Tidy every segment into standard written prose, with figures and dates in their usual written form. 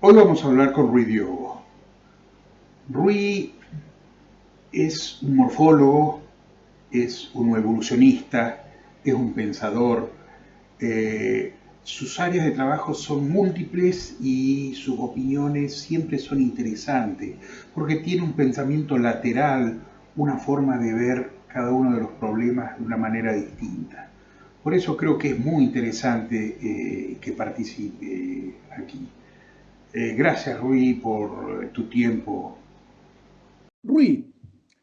Hoy vamos a hablar con Rui Diogo. Rui es un morfólogo, es un evolucionista, es un pensador. Sus áreas de trabajo son múltiples y sus opiniones siempre son interesantes, porque tiene un pensamiento lateral, una forma de ver cada uno de los problemas de una manera distinta. Por eso creo que es muy interesante que participe aquí. Gracias, Rui, por tu tiempo. Rui,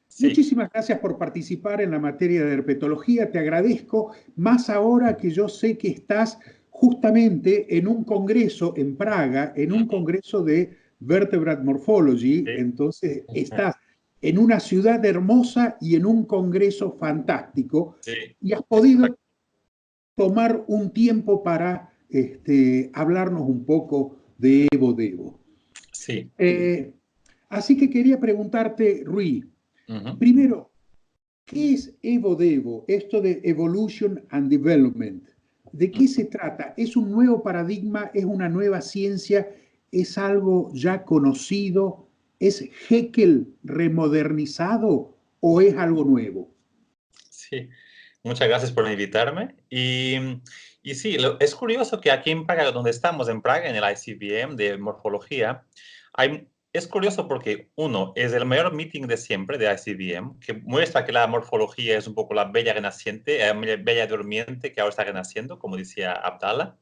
Sí, muchísimas gracias por participar en la materia de herpetología. Te agradezco, más ahora que yo sé que estás justamente en un congreso en Praga, en un ujú, congreso de Vertebrate Morphology. sí, Entonces, ujú, estás en una ciudad hermosa y en un congreso fantástico sí, y has podido exacto, tomar un tiempo para hablarnos un poco de Evo Devo. sí. Eh, Así que quería preguntarte, Rui, Ujú. primero, ¿qué es EvoDevo? Esto de Evolution and Development. ¿De qué se trata? ¿Es un nuevo paradigma? ¿Es una nueva ciencia? ¿Es algo ya conocido? ¿Es Haeckel remodernizado o es algo nuevo? Sí, muchas gracias por invitarme. Y sí, es curioso que aquí en Praga, donde estamos, en Praga, en el ICBM de morfología, es curioso porque, uno, es el mayor meeting de siempre de ICBM, que muestra que la morfología es un poco la bella renaciente, bella durmiente que ahora está renaciendo, como decía Abdallah.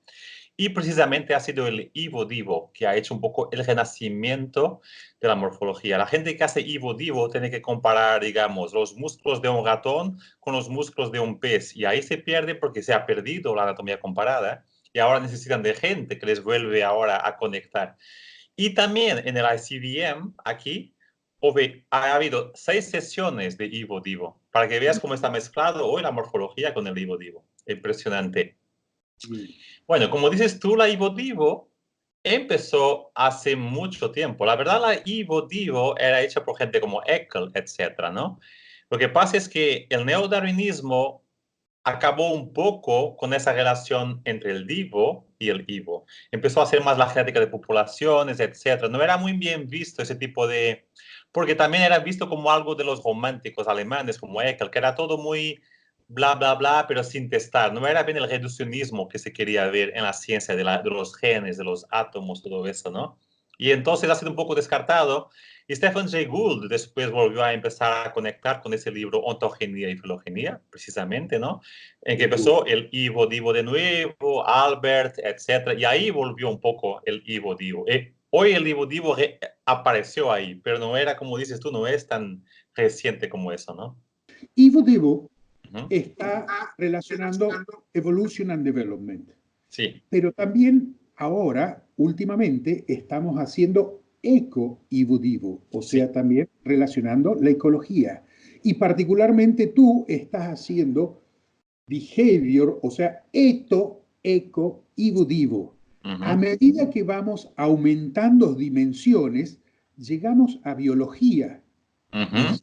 Y precisamente ha sido el Ivo Divo que ha hecho un poco el renacimiento de la morfología. La gente que hace Ivo Divo tiene que comparar, digamos, los músculos de un ratón con los músculos de un pez. Y ahí se pierde porque se ha perdido la anatomía comparada y ahora necesitan de gente que les vuelve ahora a conectar. Y también en el ICBM, aquí, ha habido 6 sesiones de Ivo Divo para que veas cómo está mezclado hoy la morfología con el Ivo Divo. Impresionante. Bueno, como dices tú, la Ivo Divo empezó hace mucho tiempo. La verdad, la Ivo Divo era hecha por gente como Haeckel, etcétera, ¿no? Lo que pasa es que el neodarwinismo acabó un poco con esa relación entre el Divo y el Ivo. Empezó a hacer más la genética de populaciones, etcétera. No era muy bien visto ese tipo de... Porque también era visto como algo de los románticos alemanes, como Haeckel, que era todo muy bla, bla, bla, pero sin testar. No era bien el reduccionismo que se quería ver en la ciencia de los genes, de los átomos, todo eso, ¿no? Y entonces ha sido un poco descartado. Y Stephen Jay Gould después volvió a empezar a conectar con ese libro Ontogenia y Filogenia, precisamente, ¿no? En que empezó el Ivo Divo de nuevo, Albert, etcétera, y ahí volvió un poco el Ivo Divo. Hoy el Ivo Divo apareció ahí, pero no era, como dices tú, no es tan reciente como eso, ¿no? EvoDevo Ujú. está relacionando Evolution and Development. Sí, Pero también ahora, últimamente, estamos haciendo eco-evolutivo, o sí. sea, también relacionando la ecología. Y particularmente tú estás haciendo behavior, o sea, eco-evolutivo. A Ujú, medida que vamos aumentando dimensiones, llegamos a biología. ujú.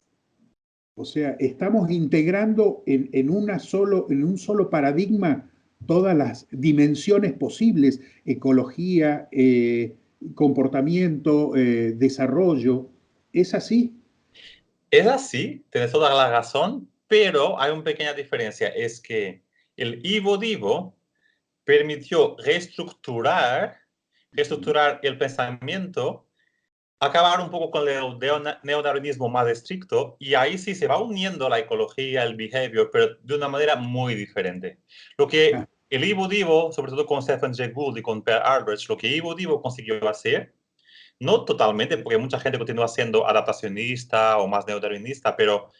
O sea, estamos integrando en un solo paradigma todas las dimensiones posibles, ecología, comportamiento, desarrollo. ¿Es así? Es así, tienes toda la razón, pero hay una pequeña diferencia, es que el Ivo Divo permitió reestructurar el pensamiento, acabar un poco con el neodarwinismo más estricto, y ahí sí se va uniendo la ecología, el behavior, pero de una manera muy diferente. Lo Ah, que el Ivo Divo, sobre todo con Stephen Jay Gould y con Per Albrecht, lo que Ivo Divo consiguió hacer, no totalmente, porque mucha gente continúa siendo adaptacionista o más neodarwinista, pero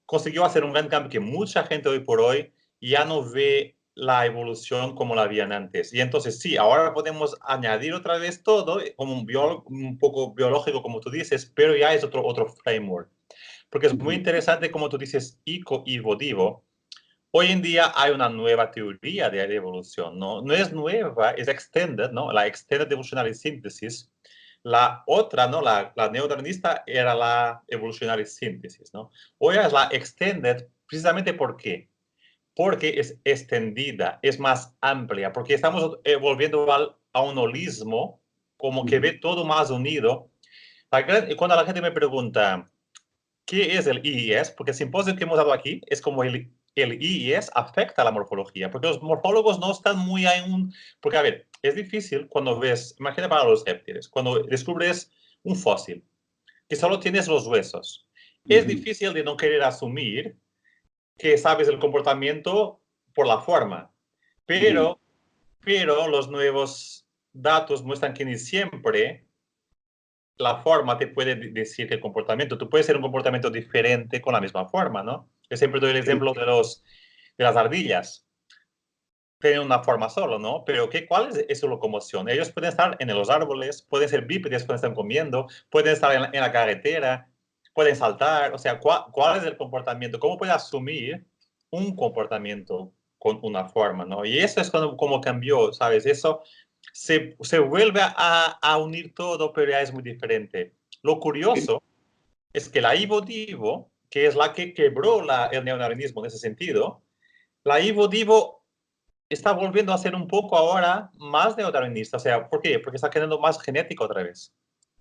consiguió hacer un gran cambio que mucha gente hoy por hoy ya no ve la evolución como la veían antes. Y entonces sí, ahora podemos añadir otra vez todo como un poco biológico, como tú dices, pero ya es otro framework. Porque es muy ujú. interesante, como tú dices, evolutivo. Hoy en día hay una nueva teoría de evolución, ¿no? No es nueva, es extended, ¿no? La Extended Evolutionary Synthesis. La otra, ¿no? La neodarwinista era la Evolutionary Synthesis, ¿no? Hoy es la Extended, precisamente ¿por qué? Porque es extendida, es más amplia, porque estamos volviendo a un holismo como que ve todo más unido. Cuando la gente me pregunta, ¿qué es el IIS? Porque el simposio que hemos dado aquí es como el IIS afecta a la morfología, porque los morfólogos no están muy aún, porque a ver, es difícil cuando ves, imagina para los réptiles, cuando descubres un fósil, que solo tienes los huesos, es difícil de no querer asumir que sabes el comportamiento por la forma, pero, pero los nuevos datos muestran que ni siempre la forma te puede decir el comportamiento. Tú puedes ser un comportamiento diferente con la misma forma, ¿no? Yo siempre doy el ejemplo de las ardillas. Tienen una forma solo, ¿no? Pero ¿cuál es su locomoción? Ellos pueden estar en los árboles, pueden ser bípedes cuando están comiendo, pueden estar en la carretera, pueden saltar. O sea, ¿cuál es el comportamiento? ¿Cómo puede asumir un comportamiento con una forma, ¿no? Y eso es como cambió, ¿sabes? Eso se vuelve a unir todo, pero ya es muy diferente. Lo curioso es que la Ivo-Divo, que es la que quebró el neodarwinismo en ese sentido, la Ivo-Divo está volviendo a ser un poco ahora más neodarwinista. O sea, ¿por qué? Porque está quedando más genético otra vez.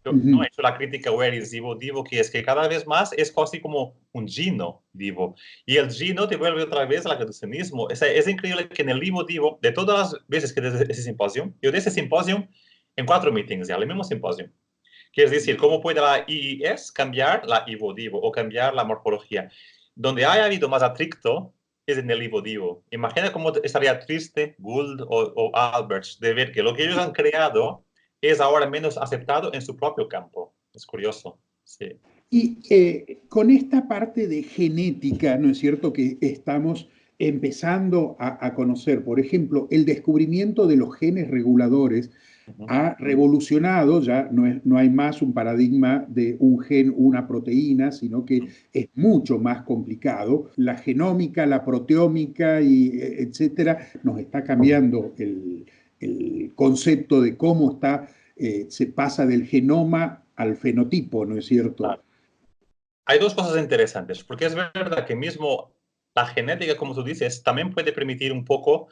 Yo no he hecho la crítica where is Divo, que es que cada vez más es casi como un gino Divo. Y el gino te vuelve otra vez al reduccionismo. Es increíble que en el Divo, de todas las veces que desde ese simposio, yo de ese simposio en 4 meetings ya, el mismo simposio. Que es decir, ¿cómo puede la IIS cambiar la Divo o cambiar la morfología? Donde haya habido más atracto es en el Divo. Imagina cómo estaría triste Gould o Alberts de ver que lo que ellos han creado es ahora menos aceptado en su propio campo. Es curioso, sí. Y con esta parte de genética, ¿no es cierto?, que estamos empezando a conocer, por ejemplo, el descubrimiento de los genes reguladores ha revolucionado, ya no hay más un paradigma de un gen, una proteína, sino que es mucho más complicado. La genómica, la proteómica, etcétera, nos está cambiando el concepto de cómo se pasa del genoma al fenotipo, ¿no es cierto? Claro. Hay dos cosas interesantes, porque es verdad que mismo la genética, como tú dices, también puede permitir un poco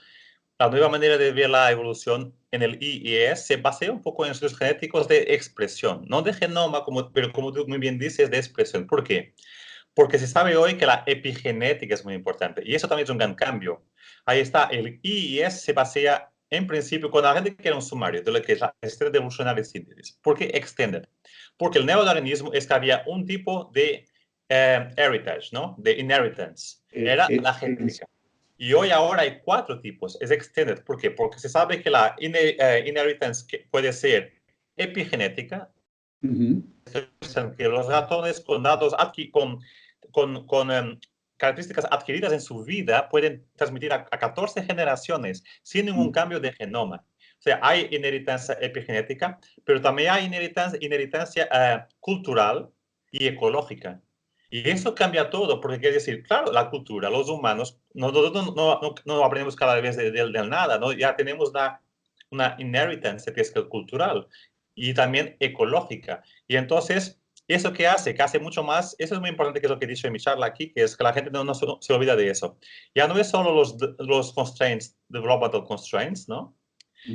la nueva manera de ver la evolución en el IIS se basea un poco en estudios genéticos de expresión, no de genoma, pero como tú muy bien dices, de expresión. ¿Por qué? Porque se sabe hoy que la epigenética es muy importante y eso también es un gran cambio. Ahí está, el IIS se basea en principio con la gente que era un sumario de lo que es la Extended Evolutionary Synthesis. ¿Por qué Extended? Porque el neodarwinismo es que había un tipo de heritage, ¿no? De inheritance. Era la genética. Y hoy ahora hay 4 tipos, es extended. ¿Por qué? Porque se sabe que la inheritance puede ser epigenética, que los ratones con datos con características adquiridas en su vida pueden transmitir a 14 generaciones sin ningún cambio de genoma. O sea, hay inherencia epigenética, pero también hay inherencia cultural y ecológica. Y eso cambia todo, porque quiere decir, claro, la cultura, los humanos, nosotros no aprendemos cada vez del nada, ¿no? Ya tenemos una inheritance que es cultural y también ecológica. Y entonces, ¿eso qué hace? Que hace mucho más, eso es muy importante, que es lo que he dicho en mi charla aquí, que es que la gente no se olvida de eso. Ya no es solo los constraints, developmental constraints, ¿no?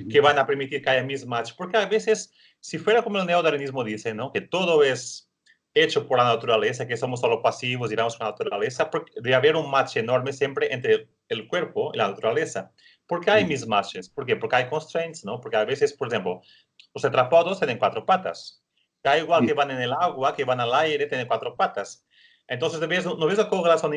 Que van a permitir que haya mismatch, porque a veces, si fuera como el neodarwinismo dice, ¿no? Que todo es hecho por la naturaleza, que somos solo pasivos y vamos con la naturaleza, debe haber un match enorme siempre entre el cuerpo y la naturaleza. ¿Por qué hay mismatches? ¿Por qué? Porque hay constraints, ¿no? Porque a veces, por ejemplo, los tetrapodos tienen 4 patas. Da igual que van en el agua, que van al aire, tienen 4 patas. Entonces, no ves la correlación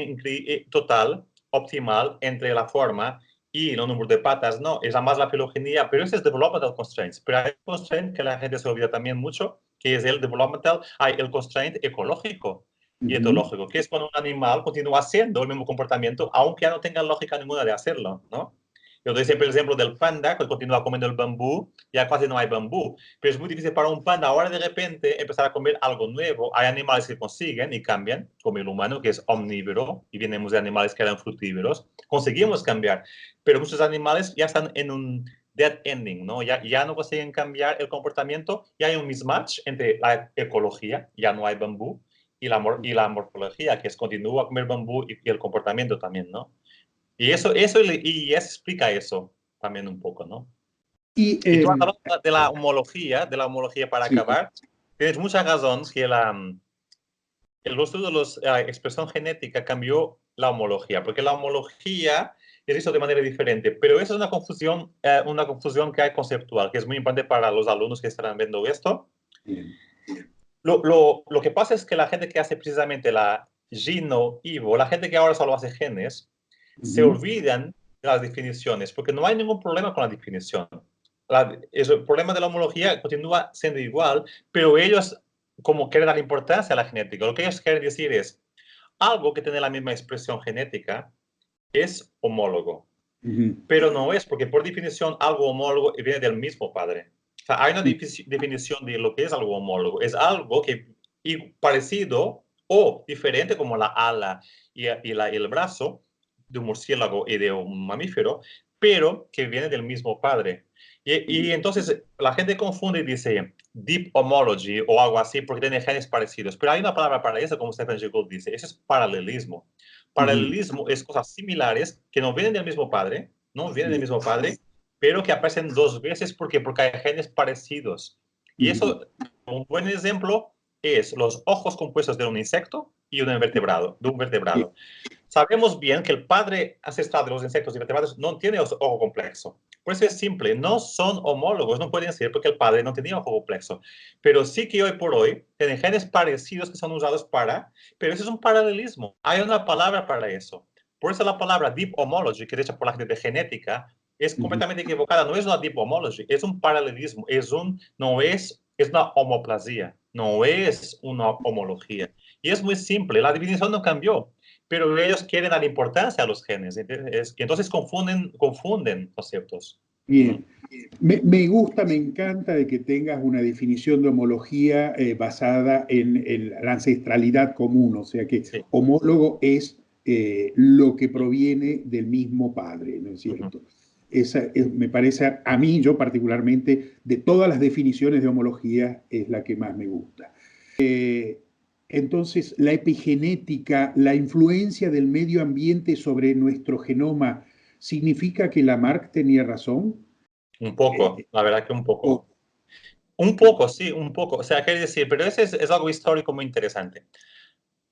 total, optimal, entre la forma y el número de patas, no, es más la filogenia, pero ese es developmental constraints. Pero hay un constraint que la gente se olvida también mucho, que es el developmental, hay el constraint ecológico y etológico, que es cuando un animal continúa haciendo el mismo comportamiento, aunque ya no tenga lógica ninguna de hacerlo, ¿no? Yo doy siempre el ejemplo del panda, que continúa comiendo el bambú, ya casi no hay bambú, pero es muy difícil para un panda ahora de repente empezar a comer algo nuevo. Hay animales que consiguen y cambian, como el humano, que es omnívoro, y venimos de animales que eran frutívoros, conseguimos cambiar, pero muchos animales ya están en un dead ending, ¿no? Ya no consiguen cambiar el comportamiento, ya hay un mismatch entre la ecología, ya no hay bambú, y la morfología, que es continúa a comer bambú y el comportamiento también, ¿no? Y eso explica eso también un poco, ¿no? Y, Y tú has hablado de la homología para sí, acabar. Tienes mucha razón que el uso de la expresión genética cambió la homología, porque la homología es visto de manera diferente, pero esa es una confusión que hay conceptual, que es muy importante para los alumnos que estarán viendo esto. bien. Lo que pasa es que la gente que hace precisamente la Gino-Ivo, la gente que ahora solo hace genes, se olvidan de las definiciones, porque no hay ningún problema con la definición. El problema de la homología continúa siendo igual, pero ellos, como quieren dar importancia a la genética, lo que ellos quieren decir es, algo que tiene la misma expresión genética es homólogo, pero no es, porque por definición algo homólogo viene del mismo padre. O sea, hay una definición de lo que es algo homólogo. Es algo que parecido o diferente como la ala y el brazo de un murciélago y de un mamífero, pero que viene del mismo padre. Y entonces la gente confunde y dice deep homology o algo así porque tiene genes parecidos. Pero hay una palabra para eso, como Stephen Jay Gould dice, eso es paralelismo. Paralelismo es cosas similares que no vienen del mismo padre, pero que aparecen dos veces porque hay genes parecidos. Y eso, un buen ejemplo es los ojos compuestos de un insecto y de un vertebrado. Sabemos bien que el padre ancestral de los insectos y vertebrados no tiene ojo complejo. Por eso es simple, no son homólogos, no pueden ser porque el padre no tenía ojo complejo. Pero sí que hoy por hoy tienen genes parecidos que son usados pero eso es un paralelismo. Hay una palabra para eso. Por eso la palabra deep homology, que es hecha por la gente de genética, es completamente equivocada. No es una deep homology, es un paralelismo, es una homoplasia, no es una homología. Y es muy simple, la definición no cambió, pero ellos quieren dar importancia a los genes, entonces confunden conceptos. Bien. Me gusta, me encanta de que tengas una definición de homología basada en la ancestralidad común, o sea que Sí. homólogo es lo que proviene del mismo padre, ¿no es cierto? Esa me parece a mí, yo particularmente, de todas las definiciones de homología, es la que más me gusta. Entonces, la epigenética, la influencia del medio ambiente sobre nuestro genoma, ¿significa que Lamarck tenía razón? Un poco, la verdad que un poco. O- Un poco, sí, un poco. O sea, quiere decir, pero eso es algo histórico muy interesante.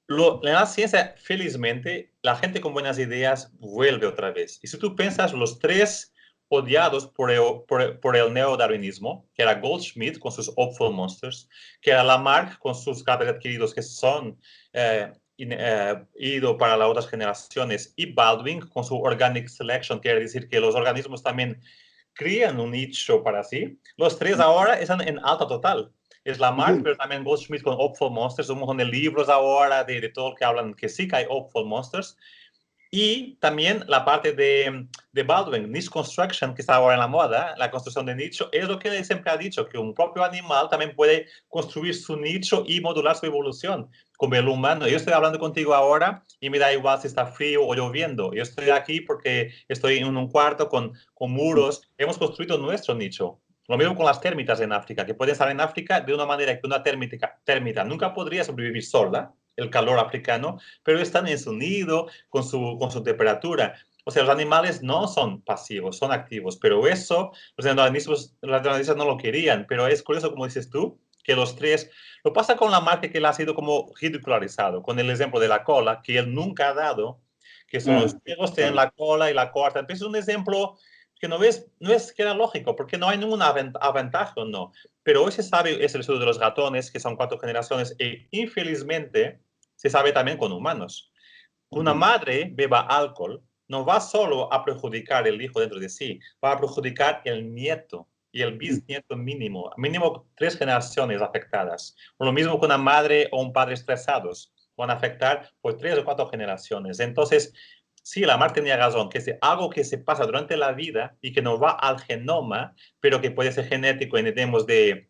En la ciencia, felizmente, la gente con buenas ideas vuelve otra vez. Y si tú piensas, los tres odiados por el neodarwinismo, que era Goldschmidt con sus Hopeful Monsters, que era Lamarck con sus cadáveres adquiridos que son ido para las otras generaciones, y Baldwin con su Organic Selection, quiere decir que los organismos también crían un nicho para sí. Los tres ahora están en alta total. Es Lamarck, pero también Goldschmidt con Hopeful Monsters, un montón de libros ahora de todo lo que hablan, que sí que hay Hopeful Monsters. Y también la parte de Baldwin, Niche Construction, que está ahora en la moda, la construcción de nicho, es lo que él siempre ha dicho, que un propio animal también puede construir su nicho y modular su evolución, como el humano. Yo estoy hablando contigo ahora y me da igual si está frío o lloviendo. Yo estoy aquí porque estoy en un cuarto con muros. Hemos construido nuestro nicho. Lo mismo con las térmitas en África, que pueden estar en África de una manera que una térmita nunca podría sobrevivir sola, el calor africano, pero están en su nido, con su temperatura. O sea, los animales no son pasivos, son activos, pero eso los naturalistas no lo querían. Pero es curioso, como dices tú, que los tres, lo pasa con Lamarck, que él ha sido como ridicularizado, con el ejemplo de la cola, que él nunca ha dado, que son los ciegos tienen la cola y la cortan. Entonces es un ejemplo que no es que era lógico, porque no hay ningún aventaje, no. Pero hoy se sabe, es el estudio de los ratones, que son 4 generaciones, e infelizmente se sabe también con humanos. Una madre beba alcohol no va solo a perjudicar el hijo dentro de sí, va a perjudicar el nieto y el bisnieto mínimo 3 generaciones afectadas. O lo mismo con una madre o un padre estresados, van a afectar por 3 o 4 generaciones. Entonces, sí, Lamarck tenía razón, que es algo que se pasa durante la vida y que no va al genoma, pero que puede ser genético, entendemos de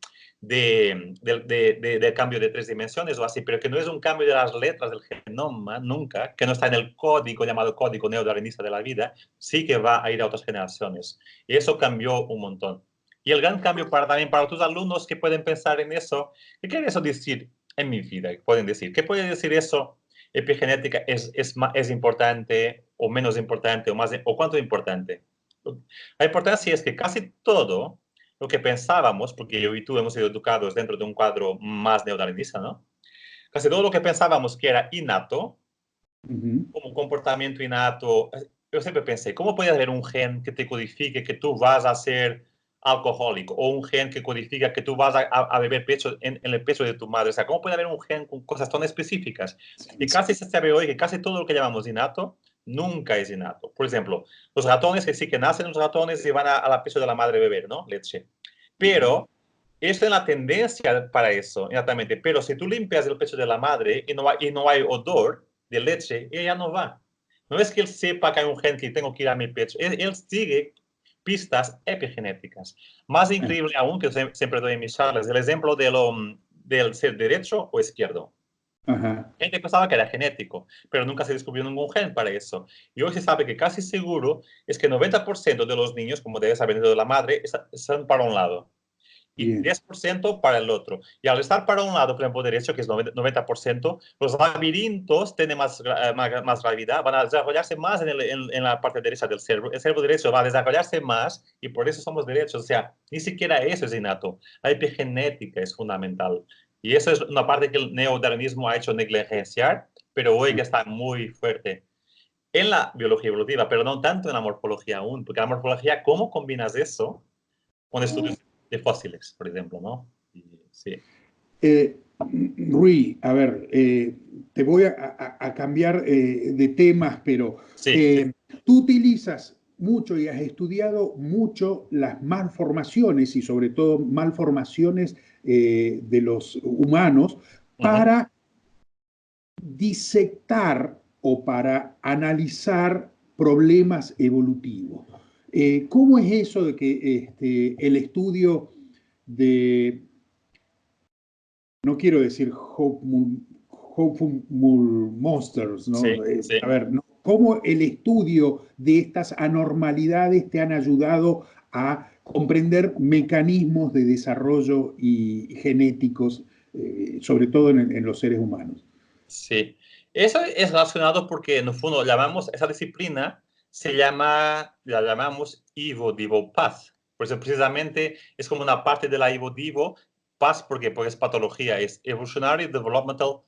cambio de 3 dimensiones o así, pero que no es un cambio de las letras del genoma nunca, que no está en el código llamado código neodarwinista de la vida, sí que va a ir a otras generaciones. Y eso cambió un montón. Y el gran cambio también para tus alumnos que pueden pensar en eso, ¿qué quiere eso decir en mi vida? Pueden decir, ¿qué puede decir eso? Epigenética es importante o menos importante o cuánto importante. La importancia es que casi todo lo que pensábamos, porque yo y tú hemos sido educados dentro de un cuadro más neodarwinista, ¿no? Casi todo lo que pensábamos que era innato, como un comportamiento innato, yo siempre pensé, ¿cómo puede haber un gen que te codifique que tú vas a ser alcohólico? O un gen que codifica que tú vas a beber pecho en el pecho de tu madre. O sea, ¿cómo puede haber un gen con cosas tan específicas? Y casi se sabe hoy que casi todo lo que llamamos innato nunca es innato. Por ejemplo, los ratones que sí que nacen los ratones y van a la pecho de la madre a beber, ¿no? Leche. Pero esto es la tendencia para eso, exactamente. Pero si tú limpias el pecho de la madre y no hay odor de leche, ella no va. No es que él sepa que hay un gen que tengo que ir a mi pecho. Él sigue pistas epigenéticas. Más increíble aún, que siempre doy en mis charlas, el ejemplo del ser derecho o izquierdo. Ajá. Gente pensaba que era genético, pero nunca se descubrió ningún gen para eso. Y hoy se sabe que casi seguro es que 90% de los niños, como debe saber de la madre, están para un lado y Bien. 10% para el otro. Y al estar para un lado, por ejemplo, derecho, que es 90%, los laberintos tienen más gravedad, van a desarrollarse más en la parte derecha del cerebro. El cerebro derecho va a desarrollarse más y por eso somos derechos. O sea, ni siquiera eso es innato. La epigenética es fundamental. Y eso es una parte que el neodarwinismo ha hecho negligenciar, pero hoy que está muy fuerte en la biología evolutiva, pero no tanto en la morfología aún, porque la morfología, ¿cómo combinas eso con estudios de fósiles, por ejemplo, ¿no? Y, sí. Rui, a ver, te voy a cambiar de temas, pero Sí, sí. tú utilizas mucho y has estudiado mucho las malformaciones y sobre todo malformaciones de los humanos Ujú. para disectar o para analizar problemas evolutivos. ¿Cómo es eso de que el estudio de, no quiero decir Hopeful Monsters, ¿no? Sí, sí. A ver, ¿no? ¿Cómo el estudio de estas anormalidades te han ayudado a comprender mecanismos de desarrollo y genéticos, sobre todo en los seres humanos? Sí. Eso es relacionado porque en el fondo llamamos, esa disciplina la llamamos Evo-Devo Path. Por eso precisamente es como una parte de la Evo-Devo Path porque es patología, es Evolutionary Developmental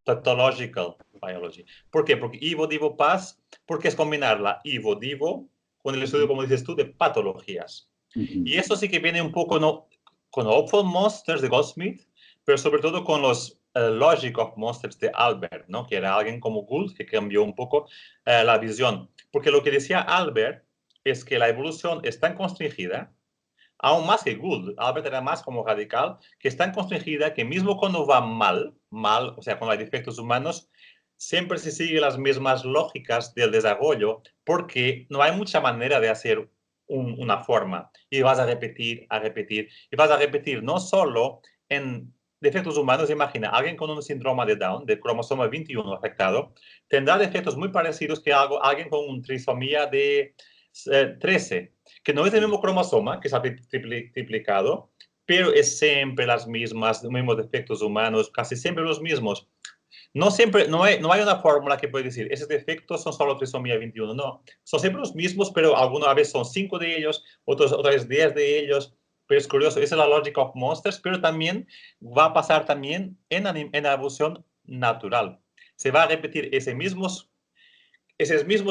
Pathological Biology. ¿Por qué? Porque Evo-Devo Path, porque es combinar la Evo-Devo con el estudio, como dices tú, de patologías. Ujú. Y eso sí que viene un poco ¿no? con Hopeful Monsters de Goldsmith, pero sobre todo con los Logic of Monsters de Albert, ¿no? Que era alguien como Gould que cambió un poco la visión. Porque lo que decía Albert es que la evolución es tan constringida, aún más que Gould, Albert era más como radical, que es tan constringida que mismo cuando va mal, o sea, cuando hay defectos humanos, siempre se siguen las mismas lógicas del desarrollo, porque no hay mucha manera de hacer una forma. Y vas a repetir, y vas a repetir no solo en defectos humanos. Imagina, alguien con un síndrome de Down, de cromosoma 21 afectado, tendrá defectos muy parecidos que alguien con una trisomía de 13, que no es el mismo cromosoma, que está triplicado, pero es siempre las mismas, los mismos defectos humanos, casi siempre los mismos. No siempre, no hay una fórmula que puede decir, esos defectos son solo trisomía 21, no. Son siempre los mismos, pero alguna vez son 5 de ellos, otra vez 10 de ellos. Pero es curioso, esa es la Logic of Monsters, pero también va a pasar también en la evolución natural. Se va a repetir esos mismos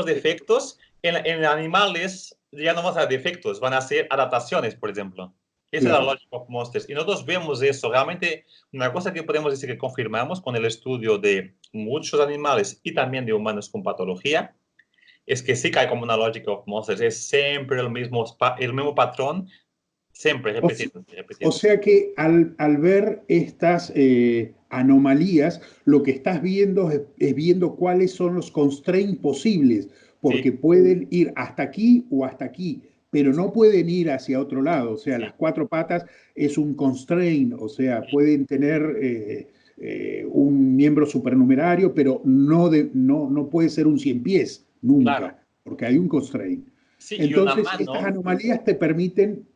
defectos en animales. Ya no van a ser defectos, van a ser adaptaciones, por ejemplo. Esa es la Claro. Logic of Monsters. Y nosotros vemos eso. Realmente, una cosa que podemos decir que confirmamos con el estudio de muchos animales y también de humanos con patología, es que sí que hay como una Logic of Monsters. Es siempre el mismo patrón, siempre O, s- repitiendo, o repitiendo. sea que al ver estas anomalías, lo que estás viendo es viendo cuáles son los constraints posibles, porque Sí, pueden ir hasta aquí o hasta aquí, pero sí, no pueden ir hacia otro lado. O sea, las sí, cuatro patas es un constraint, o sea, pueden tener un miembro supernumerario, pero no puede ser un cien pies, claro. nunca, porque hay un constraint. Sí, y una Entonces, estas mano. anomalías te permiten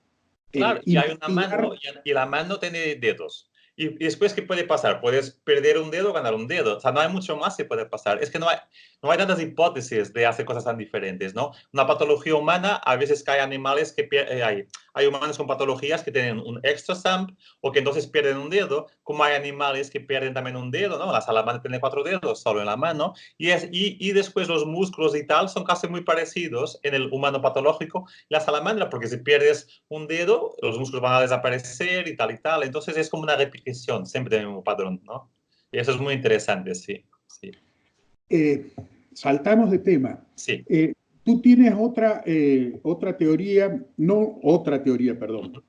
Claro, y hay una mano investigar. y la mano tiene dedos. Y después, ¿qué puede pasar? Puedes perder un dedo o ganar un dedo. O sea, no hay mucho más que puede pasar. Es que no hay tantas hipótesis de hacer cosas tan diferentes, ¿no? Una patología humana, a veces que hay animales que hay humanos con patologías que tienen un extra stump o que entonces pierden un dedo, como hay animales que pierden también un dedo, ¿no? La salamandra tiene 4 dedos solo en la mano. Y después los músculos y tal son casi muy parecidos en el humano patológico y la salamandra, porque si pierdes un dedo, los músculos van a desaparecer y tal y tal. Entonces es como una repetición, siempre del mismo patrón, ¿no? Y eso es muy interesante, sí. Sí. Saltamos de tema. Sí. Tú tienes otra teoría, no otra teoría, perdón.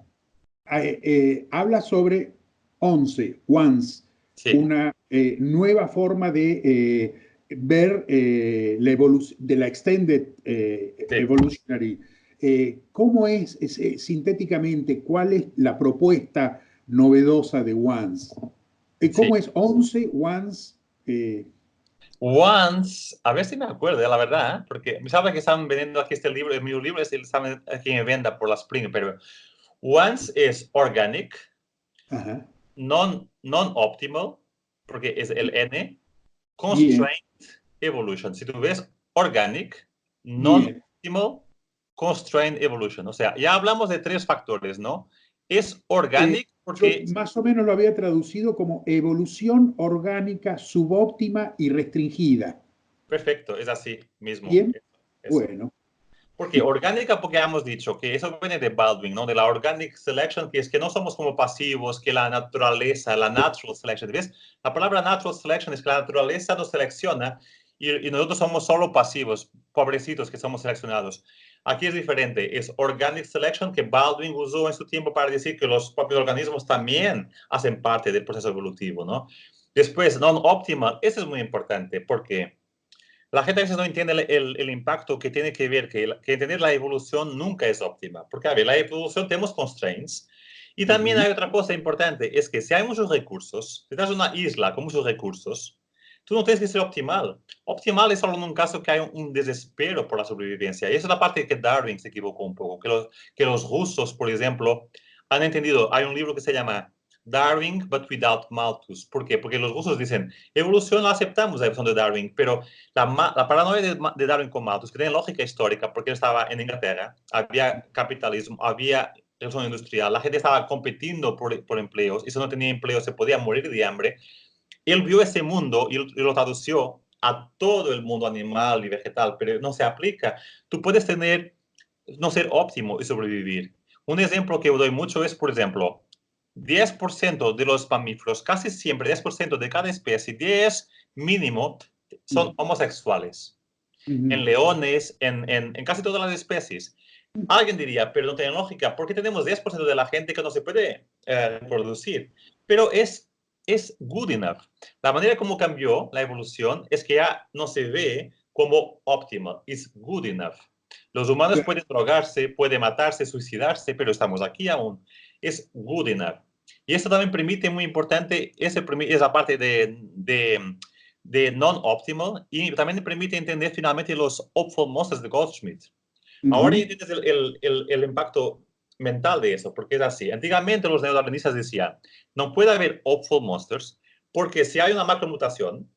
Habla sobre once, Sí. una nueva forma de ver de la extended Sí. evolutionary. ¿Cómo es sintéticamente, cuál es la propuesta novedosa de once? Sí. ¿Cómo es 11, once? Once, a ver si me acuerdo, la verdad, ¿eh? Porque me sabe que están vendiendo aquí este libro, mi libro es el saben aquí me venda por la Spring, pero once es organic, Ajá. non-optimal, porque es el N, Bien, constrained evolution. Si tú ves organic, bien. non-optimal, constrained evolution. O sea, ya hablamos de 3 factores, ¿no? Es Eh, organic yo porque, más o menos lo había traducido como evolución orgánica subóptima y restringida. perfecto, es así mismo. Bien, Eso. bueno. Porque orgánica, porque hemos dicho que eso viene de Baldwin, ¿no? De la organic selection, que es que no somos como pasivos, que la naturaleza, la natural selection. ¿Ves? La palabra natural selection es que la naturaleza nos selecciona y nosotros somos solo pasivos, pobrecitos que somos seleccionados. Aquí es diferente, es organic selection que Baldwin usó en su tiempo para decir que los propios organismos también hacen parte del proceso evolutivo, ¿no? Después, non-optimal, eso es muy importante porque la gente a veces no entiende el impacto que tiene que ver, que entender la evolución nunca es óptima. Porque, a ver, la evolución tenemos constraints. Y también Ujú. hay otra cosa importante, es que si hay muchos recursos, si tienes una isla con muchos recursos, tú no tienes que ser optimal. Optimal es solo en un caso que hay un desespero por la sobrevivencia. Y esa es la parte que Darwin se equivocó un poco. Que los rusos, por ejemplo, han entendido, hay un libro que se llama Darwin, but without Malthus. ¿Por qué? Porque los rusos dicen, evolución la aceptamos, la evolución de Darwin, pero la paranoia de Darwin con Malthus, que tiene lógica histórica, porque él estaba en Inglaterra, había capitalismo, había revolución industrial, la gente estaba compitiendo por empleos, y si no tenía empleo se podía morir de hambre. Él vio ese mundo y lo tradució a todo el mundo animal y vegetal, pero no se aplica. Tú puedes no ser óptimo y sobrevivir. Un ejemplo que doy mucho es, por ejemplo, 10% de los mamíferos, casi siempre 10% de cada especie, 10 mínimo, son homosexuales. En Ujú. leones, en casi todas las especies. Alguien diría, pero no tiene lógica, ¿por qué tenemos 10% de la gente que no se puede reproducir? Pero es good enough. La manera como cambió la evolución es que ya no se ve como optimal, es good enough. Los humanos Claro. pueden drogarse, pueden matarse, suicidarse, pero estamos aquí aún. Es good enough. Y esto también permite, muy importante, esa parte de non-optimal y también permite entender finalmente los hopeful monsters de Goldschmidt. Ahora Ujú. entiendes el impacto mental de eso, porque es así. Antiguamente los neodarwinistas decían, no puede haber hopeful monsters porque si hay una macromutación,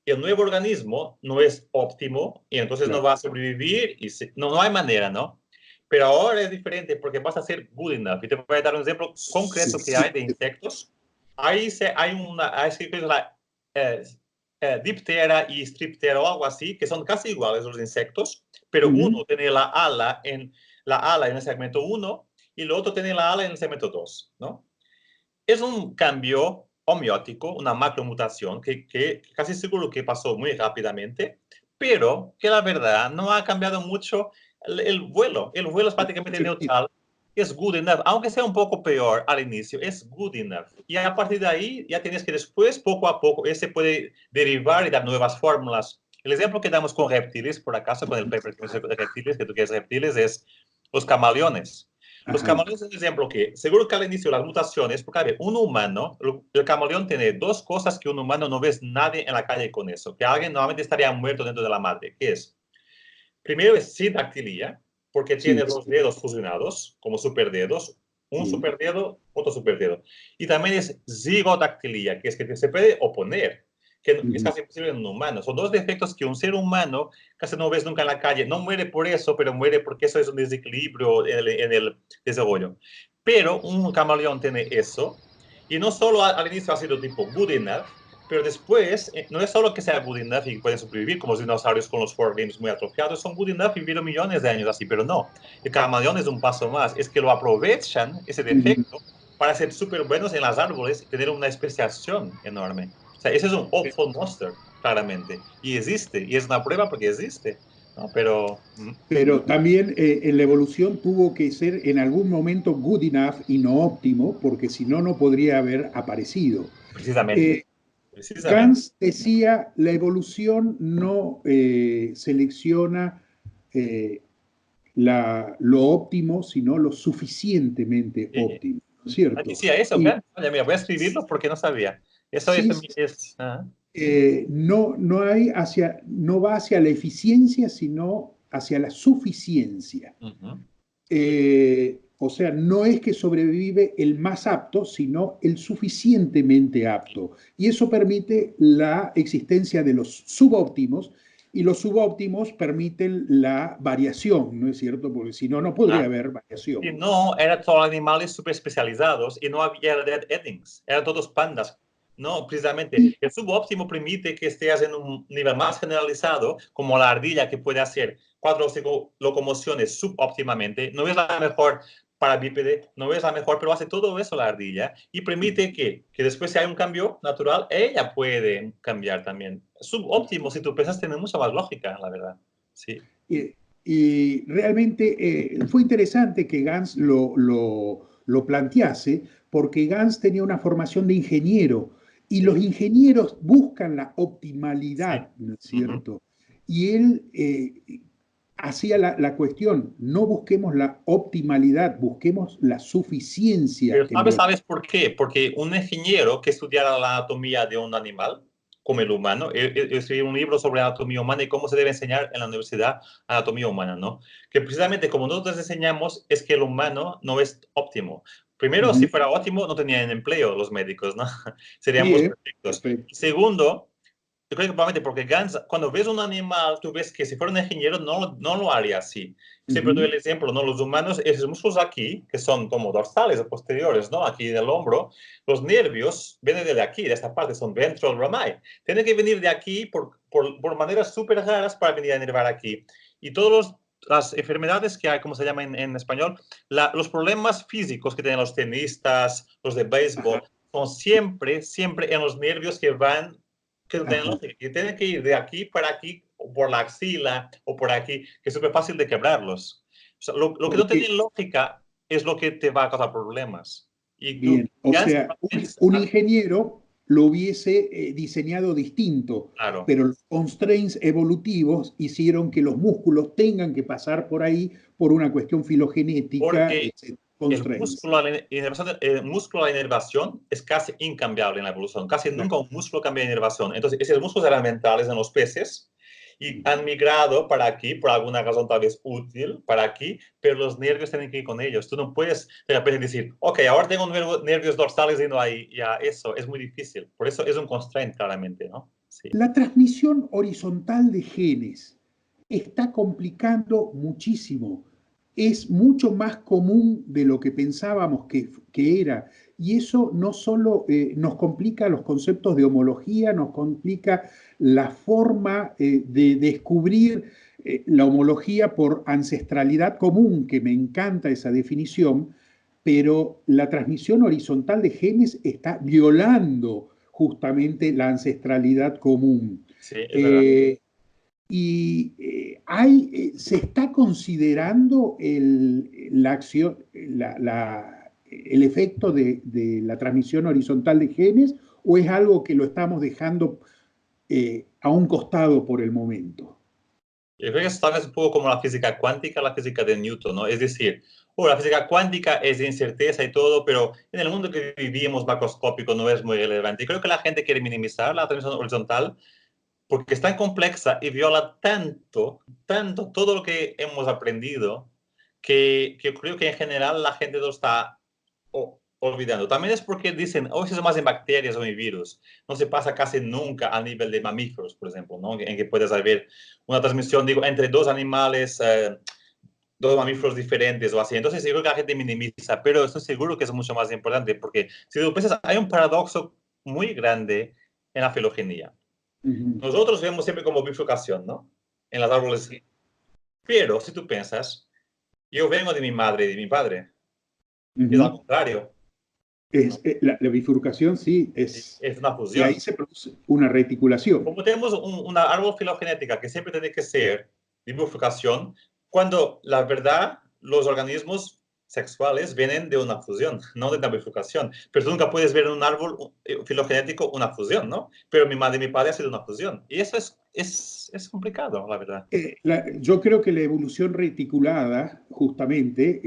el nuevo organismo no es óptimo y entonces no Claro. va a sobrevivir y no hay manera, ¿no? Pero ahora es diferente porque vas a ser good enough. Y te voy a dar un ejemplo concreto que hay de insectos. Hay que la eh, diptera y striptera o algo así, que son casi iguales los insectos, pero Ujú. uno tiene la ala en el segmento 1 y el otro tiene la ala en el segmento 2, ¿no? Es un cambio homeótico, una macromutación que casi seguro que pasó muy rápidamente, pero que la verdad no ha cambiado mucho el vuelo. El vuelo es prácticamente neutral, es good enough, aunque sea un poco peor al inicio, es good enough. Y a partir de ahí ya tienes que después, poco a poco, ese puede derivar y dar nuevas fórmulas. El ejemplo que damos con reptiles, por acaso, con el paper de reptiles, que tú quieres reptiles, es los camaleones. Los Ajá. camaleones es un ejemplo que, seguro que al inicio las mutaciones, porque a ver, un humano, el camaleón tiene 2 cosas que un humano no ves nadie en la calle con eso, que alguien normalmente estaría muerto dentro de la madre, que es, primero es sindactilia, porque tiene Sí. los dedos fusionados, como superdedos, Un Sí. superdedo, otro superdedo. Y también es zigodactilia, que es que se puede oponer, que es casi imposible en un humano. Son dos defectos que un ser humano casi no ves nunca en la calle. No muere por eso, pero muere porque eso es un desequilibrio en el desarrollo. Pero un camaleón tiene eso, y no solo al inicio ha sido tipo good enough, pero después no es solo que sea good enough y pueden sobrevivir, como los dinosaurios con los forelimbs muy atrofiados, son good enough y vivieron millones de años así, pero no. El camaleón es un paso más, es que lo aprovechan, ese defecto, para ser súper buenos en los árboles y tener una especiación enorme. O sea, ese es un awful monster, claramente. Y existe, y es una prueba porque existe. ¿No? Pero... Pero también en la evolución tuvo que ser en algún momento good enough y no óptimo, porque si no, no podría haber aparecido. precisamente, precisamente. Gans decía, la evolución no selecciona eh, lo óptimo, sino lo suficientemente óptimo, ¿no es cierto? Decía eso, Y claro. Oye, mira, voy a escribirlo porque no sabía. Eso sí, es no va hacia la eficiencia, sino hacia la suficiencia. O sea, no es que sobrevive el más apto, sino el suficientemente apto. Y eso permite la existencia de los subóptimos, y los subóptimos permiten la variación, ¿no es cierto? Porque si no, no podría haber y variación. no, eran todos animales súper especializados y no había dead endings, eran todos pandas. No, precisamente, Y, el subóptimo permite que estés en un nivel más generalizado, como la ardilla que puede hacer 4 o 5 locomociones subóptimamente. No es la mejor para bípede, no es la mejor, pero hace todo eso la ardilla y permite que después si hay un cambio natural, ella puede cambiar también. Subóptimo, si tú piensas, tiene mucha más lógica, la verdad. Sí. y- y realmente fue interesante que Gans lo plantease, porque Gans tenía una formación de ingeniero, y los Sí. ingenieros buscan la Sí. optimalidad, ¿no es Uh -huh. cierto? Y él hacía la cuestión, no busquemos la optimalidad, busquemos la suficiencia Pero en vez. ¿sabes por qué? Porque un ingeniero que estudiara la anatomía de un animal, como el humano, escribí un libro sobre anatomía humana y cómo se debe enseñar en la universidad anatomía humana, ¿no? Que precisamente como nosotros enseñamos es que el humano no es óptimo. Primero, si Ujú. fuera óptimo, no tenían empleo los médicos, ¿no? Sí, Seríamos perfectos. perfecto. Y segundo, yo creo que probablemente porque Gans, cuando ves un animal, tú ves que si fuera un ingeniero no lo haría así. Siempre doy Ujú. el ejemplo, ¿no? Los humanos, esos músculos aquí, que son como dorsales o posteriores, ¿no? Aquí en el hombro, los nervios vienen de aquí, de esta parte, son ventral rami. Tienen que venir de aquí por maneras súper raras para venir a enervar aquí. Y todas las enfermedades que hay, como se llama en español, los problemas físicos que tienen los tenistas, los de béisbol, Ajá, son siempre, siempre en los nervios que van que no tienen ajá. lógica, que tienen que ir de aquí para aquí, o por la axila, o por aquí, que es súper fácil de quebrarlos. O sea, lo que no Porque tiene lógica es lo que te va a causar problemas. Y tú, bien, o Gans, sea, un ingeniero lo hubiese diseñado distinto, claro, pero los constraints evolutivos hicieron que los músculos tengan que pasar por ahí por una cuestión filogenética, porque etc. Constraints. el músculo de inervación es casi incambiable en la evolución. Casi Claro. nunca un músculo cambia de inervación. Entonces, esos músculos eran mentales en los peces y han migrado para aquí, por alguna razón tal vez útil, para aquí, pero los nervios tienen que ir con ellos. Tú no puedes de repente decir, ok, ahora tengo nervios dorsales y no hay ya eso. Es muy difícil. Por eso es un constraint, claramente, ¿no? Sí. La transmisión horizontal de genes está complicando muchísimo. Es mucho más común de lo que pensábamos que era. Y eso no solo nos complica los conceptos de homología, nos complica la forma de descubrir la homología por ancestralidad común, que me encanta esa definición, pero la transmisión horizontal de genes está violando justamente la ancestralidad común. Sí, es verdad. Eh, se está considerando la acción, el efecto de la transmisión horizontal de genes, o es algo que lo estamos dejando a un costado por el momento. Yo creo que es tal vez un poco como la física cuántica, la física de Newton, ¿no? Es decir, la física cuántica es de incerteza y todo, pero en el mundo que vivimos macroscópico no es muy relevante. Y creo que la gente quiere minimizar la transmisión horizontal porque es tan compleja y viola tanto, tanto todo lo que hemos aprendido, que creo que en general la gente lo está olvidando. También es porque dicen, oh, eso es más en bacterias o en virus. No se pasa casi nunca a nivel de mamíferos, por ejemplo, ¿no? En que puedes haber una transmisión, digo, entre dos animales, dos mamíferos diferentes o así. Entonces, yo creo que la gente minimiza, pero estoy seguro que es mucho más importante porque, si tú piensas, hay un paradoxo muy grande en la filogenia. Nosotros vemos siempre como bifurcación, ¿no? En los árboles. Pero, si tú piensas, yo vengo de mi madre y de mi padre. Es al contrario. La bifurcación, sí, Es una y ahí fusión. se produce una reticulación. Como tenemos una árbol filogenética que siempre tiene que ser de bifurcación, cuando la verdad, los organismos sexuales vienen de una fusión, no de una bifurcación. Pero tú nunca puedes ver en un árbol filogenético una fusión, ¿no? Pero mi madre y mi padre ha sido una fusión. Y eso es complicado, la verdad. Yo creo que la evolución reticulada, justamente,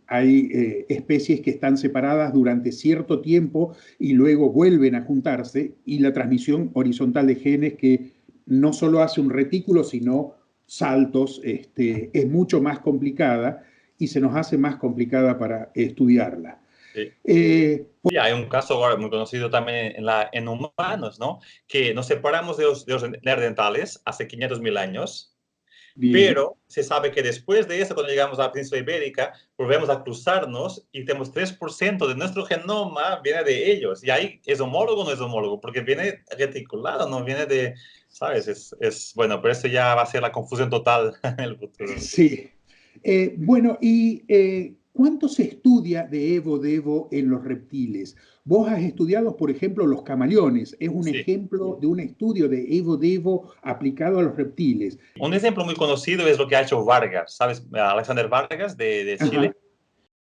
hay especies que están separadas durante cierto tiempo y luego vuelven a juntarse, y la transmisión horizontal de genes que no solo hace un retículo, sino saltos, es mucho más complicada y se nos hace más complicada para estudiarla. Sí. Y hay un caso ahora muy conocido también en humanos, ¿no? Que nos separamos de los neandertales hace 500.000 años, pero se sabe que después de eso, cuando llegamos a la península ibérica, volvemos a cruzarnos y tenemos 3% de nuestro genoma viene de ellos. Y ahí es homólogo o no es homólogo, porque viene reticulado, no viene de, ¿sabes? Bueno, pero eso ya va a ser la confusión total en el futuro. Sí. Bueno, ¿y cuánto se estudia de Evo-Devo en los reptiles? Vos has estudiado, por ejemplo, los camaleones. Es un Sí. ejemplo de un estudio de Evo-Devo aplicado a los reptiles. Un ejemplo muy conocido es lo que ha hecho Vargas, ¿sabes? Alexander Vargas de Chile. Ajá,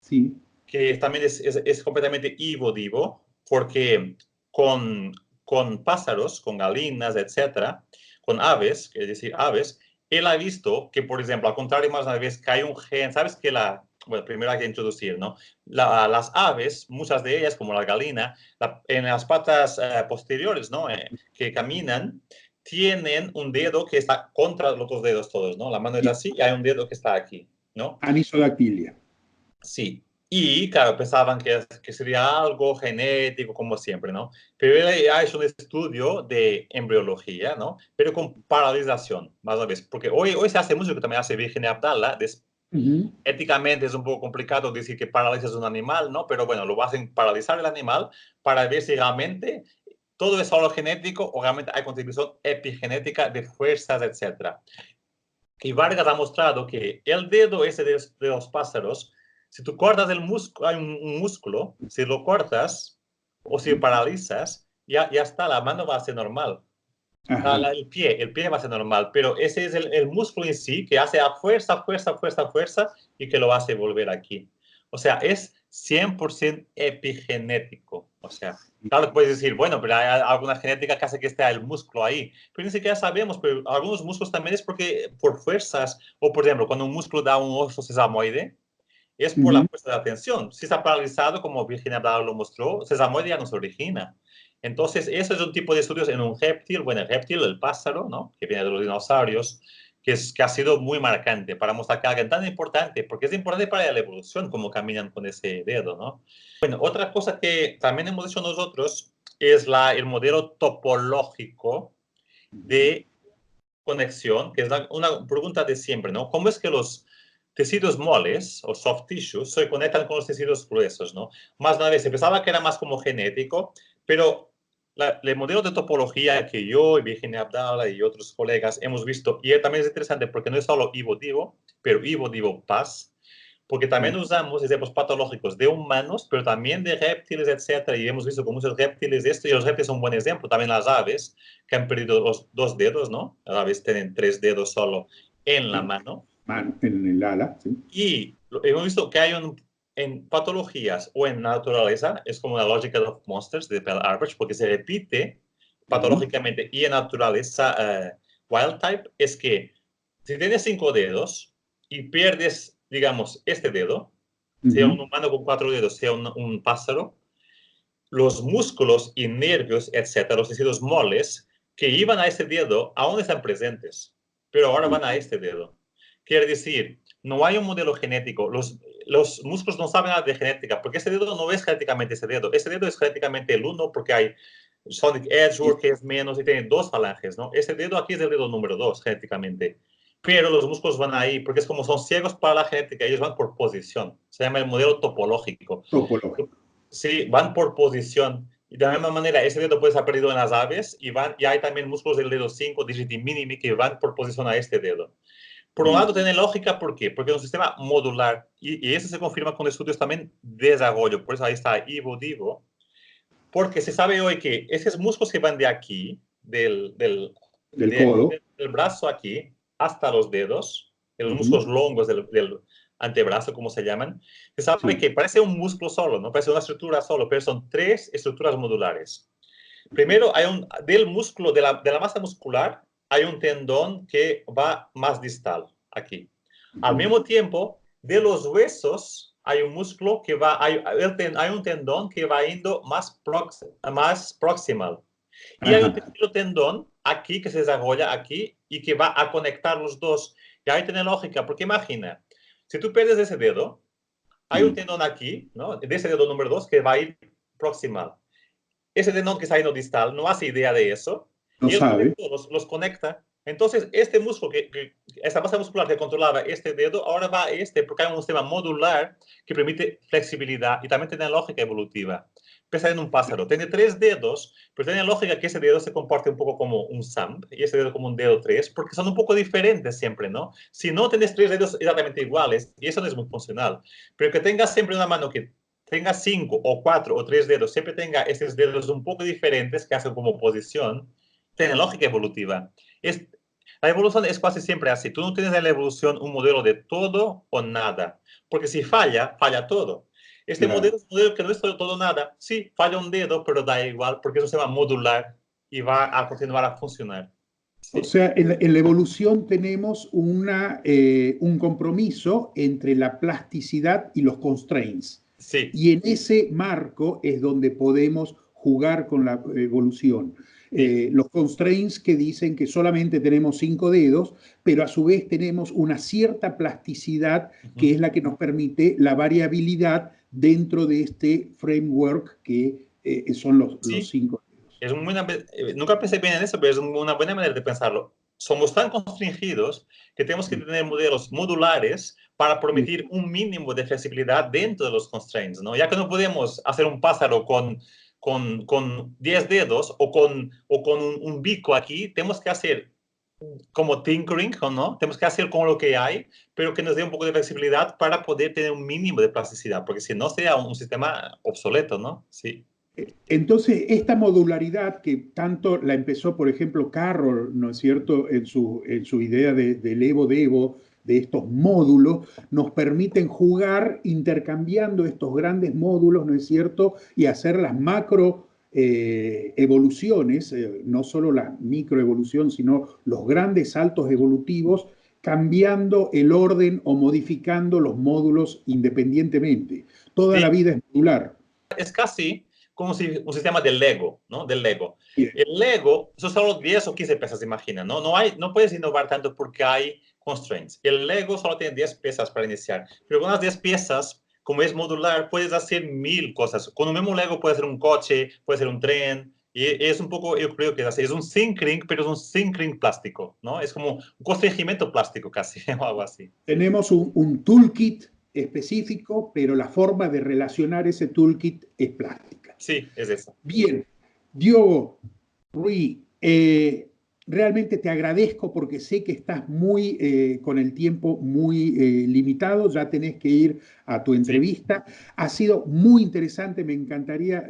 sí. Que también es completamente Evo-Devo, porque con pájaros, con galinas, etcétera, con aves, es decir, aves, él ha visto que, por ejemplo, al contrario, más una vez que hay un gen, ¿sabes que bueno, primero hay que introducir, ¿no? Las aves, muchas de ellas, como la galina, en las patas posteriores, ¿no? Que caminan, tienen un dedo que está contra los otros dedos todos, ¿no? La mano es así y hay un dedo que está aquí, ¿no? Anisodactilia. Sí. Y, claro, pensaban que sería algo genético, como siempre, ¿no? Pero él ha hecho un estudio de embriología, ¿no? Pero con paralización, más una vez. Porque hoy se hace mucho, que también hace Virginia Abdallah. Éticamente es un poco complicado decir que paralizas un animal, ¿no? Pero bueno, lo hacen paralizar el animal para ver si realmente todo es solo genético o realmente hay contribución epigenética de fuerzas, etcétera. Y Vargas ha mostrado que el dedo ese de los pájaros, si tú cortas el músculo, hay un músculo, si lo cortas o si paralizas, ya está, la mano va a ser normal. El pie va a ser normal, pero ese es el músculo en sí que hace a fuerza, fuerza, fuerza, fuerza y que lo hace volver aquí. O sea, es 100% epigenético. O sea, claro que puedes decir, bueno, pero hay alguna genética que hace que esté el músculo ahí. Pero ni siquiera sabemos, pero algunos músculos también es porque por fuerzas, o por ejemplo, cuando un músculo da un oso sesamoide, es por la fuerza de la tensión. Si está paralizado, como Virginia Abdallah lo mostró, sesamoide ya no se origina. Entonces, eso es un tipo de estudios en un reptil, bueno, el reptil, el pájaro, ¿no? Que viene de los dinosaurios, que ha sido muy marcante para mostrar que alguien tan importante, porque es importante para la evolución, cómo caminan con ese dedo, ¿no? Bueno, otra cosa que también hemos hecho nosotros es el modelo topológico de conexión, que es una pregunta de siempre, ¿no? ¿Cómo es que los tejidos moles o soft tissues se conectan con los tejidos gruesos, ¿no? Más una vez, se pensaba que era más como genético, pero el modelo de topología que yo y Virginia Abdallah y otros colegas hemos visto, y también es interesante porque no es solo Evo-Devo, pero Evo-Devo-Paz, porque también usamos ejemplos patológicos de humanos, pero también de reptiles, etcétera, y hemos visto con muchos reptiles esto, y los reptiles son un buen ejemplo, también las aves, que han perdido los 2 dedos, ¿no? Las aves tienen 3 dedos solo en la mano. En el ala, sí. Y hemos visto que hay en patologías o en naturaleza, es como la Logical of Monsters de Bell Arbach, porque se repite patológicamente y en naturaleza wild type, es que si tienes 5 dedos y pierdes, digamos, este dedo, sea un humano con 4 dedos, sea un pájaro, los músculos y nervios, etcétera, los tejidos moles que iban a este dedo aún están presentes, pero ahora van a este dedo. Quiere decir, no hay un modelo genético. los músculos no saben nada de genética, porque ese dedo no es genéticamente ese dedo es genéticamente el 1 porque hay Sonic Edgeworth que es menos y tiene 2 falanges, ¿no? Ese dedo aquí es el dedo número 2 genéticamente, pero los músculos van ahí porque es como son ciegos para la genética, ellos van por posición, se llama el modelo topológico. Topológico. Sí, van por posición. Y de la misma manera, ese dedo puede estar perdido en las aves y hay también músculos del dedo 5, digiti minimi, que van por posición a este dedo. Por un lado, tiene lógica, ¿por qué? Porque es un sistema modular y eso se confirma con estudios también de desarrollo. Por eso ahí está Ivo Divo, porque se sabe hoy que esos músculos que van de aquí, del codo, del brazo aquí, hasta los dedos, los músculos longos del antebrazo, como se llaman, se sabe que parece un músculo solo, ¿no? Parece una estructura solo, pero son 3 estructuras modulares. Primero, del músculo, de la masa muscular, hay un tendón que va más distal, aquí. Al mismo tiempo, de los huesos, hay un músculo que va, hay un tendón que va yendo más proximal. Y hay un tercer tendón aquí que se desarrolla aquí y que va a conectar los dos. Y ahí tiene lógica, porque imagina, si tú pierdes ese dedo, hay un tendón aquí, ¿no? De ese dedo número 2 que va a ir proximal. Ese tendón que está yendo distal no hace idea de eso no y el sabe. los conecta. Entonces, este músculo, esta masa muscular que controlaba este dedo, ahora va a porque hay un sistema modular que permite flexibilidad y también tiene lógica evolutiva. Piensa en un pájaro, tiene 3 dedos, pero tiene lógica que ese dedo se comporte un poco como un thumb y ese dedo como un dedo 3, porque son un poco diferentes siempre, ¿no? Si no tienes 3 dedos exactamente iguales, y eso no es muy funcional, pero que tengas siempre una mano que tenga 5 o 4 o 3 dedos, siempre tenga esos dedos un poco diferentes que hacen como posición, tiene lógica evolutiva. La evolución es casi siempre así. Tú no tienes en la evolución un modelo de todo o nada, porque si falla, falla todo. Este modelo es un modelo que no es todo o nada. Sí, falla un dedo, pero da igual, porque eso se llama modular y va a continuar a funcionar. ¿Sí? O sea, en la evolución tenemos un compromiso entre la plasticidad y los constraints. Sí. Y en ese marco es donde podemos jugar con la evolución. Los constraints que dicen que solamente tenemos 5 dedos, pero a su vez tenemos una cierta plasticidad que es la que nos permite la variabilidad dentro de este framework que son los 5 dedos. Nunca pensé bien en eso, pero es una buena manera de pensarlo. Somos tan constringidos que tenemos que tener modelos modulares para permitir un mínimo de flexibilidad dentro de los constraints, ¿no? Ya que no podemos hacer un pájaro con 10 dedos o con un bico aquí, tenemos que hacer como tinkering, ¿no? Tenemos que hacer con lo que hay, pero que nos dé un poco de flexibilidad para poder tener un mínimo de plasticidad, porque si no sería un sistema obsoleto, ¿no? Sí. Entonces, esta modularidad que tanto la empezó, por ejemplo, Carroll, ¿no es cierto?, en su idea del Evo-Devo, de estos módulos, nos permiten jugar intercambiando estos grandes módulos, ¿no es cierto?, y hacer las macro evoluciones, no solo la microevolución, sino los grandes saltos evolutivos, cambiando el orden o modificando los módulos independientemente. Toda la vida es modular. Es casi como si un sistema de Lego, ¿no? Del Lego. Bien. El Lego, son solo 10 o 15 piezas, imagina, ¿no? No puedes innovar tanto porque hay constraints. El Lego solo tiene 10 piezas para iniciar, pero con las 10 piezas, como es modular, puedes hacer 1000 cosas. Con un mismo Lego puede ser un coche, puede ser un tren, y es un poco, yo creo que es así. Es un zinc ring, pero es un zinc ring plástico, ¿no? Es como un constreñimiento plástico casi, o algo así. Tenemos un toolkit específico, pero la forma de relacionar ese toolkit es plástica. Sí, es eso. Bien, Diogo, Rui, realmente te agradezco porque sé que estás con el tiempo muy limitado, ya tenés que ir a tu entrevista. Sí. Ha sido muy interesante, me encantaría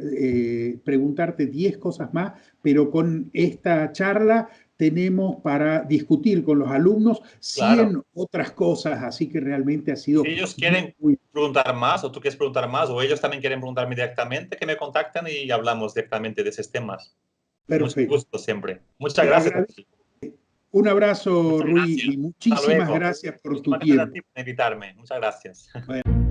preguntarte 10 cosas más, pero con esta charla tenemos para discutir con los alumnos 100 otras cosas, así que realmente ha sido... Si ellos quieren preguntar más, o tú quieres preguntar más, o ellos también quieren preguntarme directamente, que me contacten y hablamos directamente de esos temas. Perfecto. Mucho gusto siempre. Muchas gracias. Un abrazo, Rui, y muchísimas gracias por tu tiempo. Gracias a ti por invitarme. Muchas gracias. Bueno.